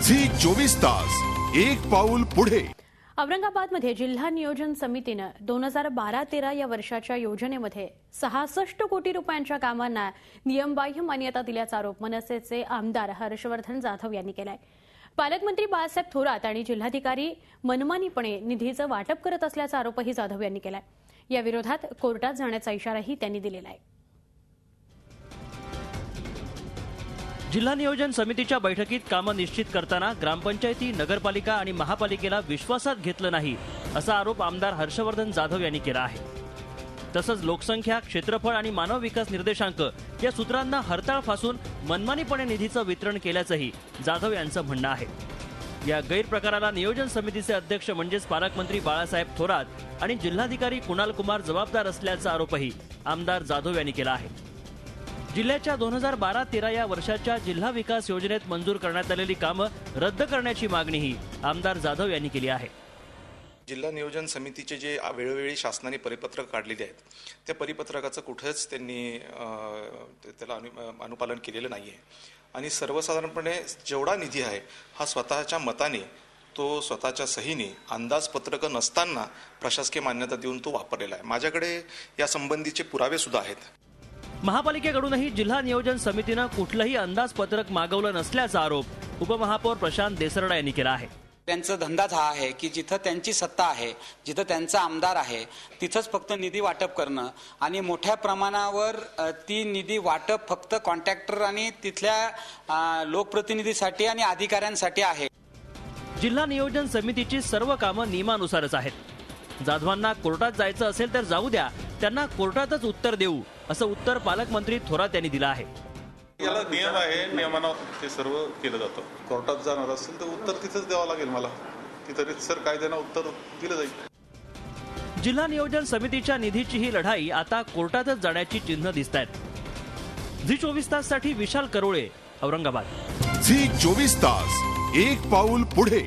Zee 24 तास एक पाऊल पुढे। औरंगाबादमध्ये जिल्हा नियोजन समितीने 2012-13 या वर्षाच्या योजनेमध्ये 66 कोटी रुपयांच्या कामांना नियमबाह्य मान्यता दिल्याचा आरोप मनसेचे आमदार हर्षवर्धन जाधव यांनी केलाय। पालकमंत्री बाळासाहेब थोरात आणि जिल्हाधिकारी मनमानीपणे निधीचं वाटप करत असल्याचा आरोपही जाधव यांनी केलाय। या विरोधात कोर्टात जाण्याचा इशाराही त्यांनी दिलेला आहे। जिल्हा नियोजन समितीच्या बैठकीत कामं निश्चित करताना ग्रामपंचायती, नगरपालिका आणि महापालिकेला विश्वासात घेतलं नाही असा आरोप आमदार हर्षवर्धन जाधव यांनी केला आहे। तसंच लोकसंख्या, क्षेत्रफळ आणि मानव विकास निर्देशांक या सूत्रांना हरताळ फासून मनमानीपणे निधीचं वितरण केल्याचंही जाधव यांचं म्हणणं आहे। या गैरप्रकाराला नियोजन समितीचे अध्यक्ष म्हणजेच पालकमंत्री बाळासाहेब थोरात आणि जिल्हाधिकारी कुणाल कुमार जबाबदार असल्याचा आरोपही आमदार जाधव यांनी केला आहे। जिल्ह्याच्या 2012-13 या वर्षाच्या जिल्हा विकास योजनेत मंजूर करण्यात आलेली कामं रद्द करण्याची मागणीही आमदार जाधव यांनी केली आहे। जिल्हा नियोजन समितीचे जे वेळोवेळी शासनाने परिपत्रक काढलेले आहेत त्या परिपत्रकाचं कुठेच त्यांनी त्याला अनुपालन केलेलं नाही आहे आणि सर्वसाधारणपणे जेवढा निधी आहे हा स्वतःच्या मताने, तो स्वतःच्या सहीने अंदाजपत्रक नसताना प्रशासकीय मान्यता देऊन तो वापरलेला आहे। माझ्याकडे या संबंधीचे पुरावे सुद्धा आहेत। महापालिकेकडूनही जिल्हा नियोजन समितीनं कुठलंही अंदाजपत्रक मागवलं नसल्याचा आरोप उपमहापौर प्रशांत देसरडा यांनी केला आहे। त्यांचा धंदाच हा आहे की जिथं त्यांची सत्ता आहे, जिथं त्यांचा आमदार आहे, तिथंच फक्त निधी वाटप करणं आणि मोठ्या प्रमाणावर ती निधी वाटप फक्त कॉन्ट्रॅक्टर आणि तिथल्या लोकप्रतिनिधीसाठी आणि अधिकाऱ्यांसाठी आहे। जिल्हा नियोजन समितीची सर्व कामं नियमानुसारच आहेत। जाधवांना कोर्टात जायचं असेल तर जाऊ द्या, त्यांना कोर्टातच उत्तर देऊ असं उत्तर पालकमंत्री थोरात यांनी दिलं आहे। याला नियम आहे, नियमानं ते सर्व केलं जातं। कोर्टात जाणार असेल तर उत्तर तिथंच द्यावं लागेल मला, तिथं सर कायद्यानं उत्तर दिलं जाईल। जिल्हा नियोजन समितीच्या निधीची ही लढाई आता कोर्टातच जाण्याची चिन्ह दिसत आहेत। झी 24 तास साठी विशाल करोळे, औरंगाबाद। झी 24 तास एक पाऊल पुढे।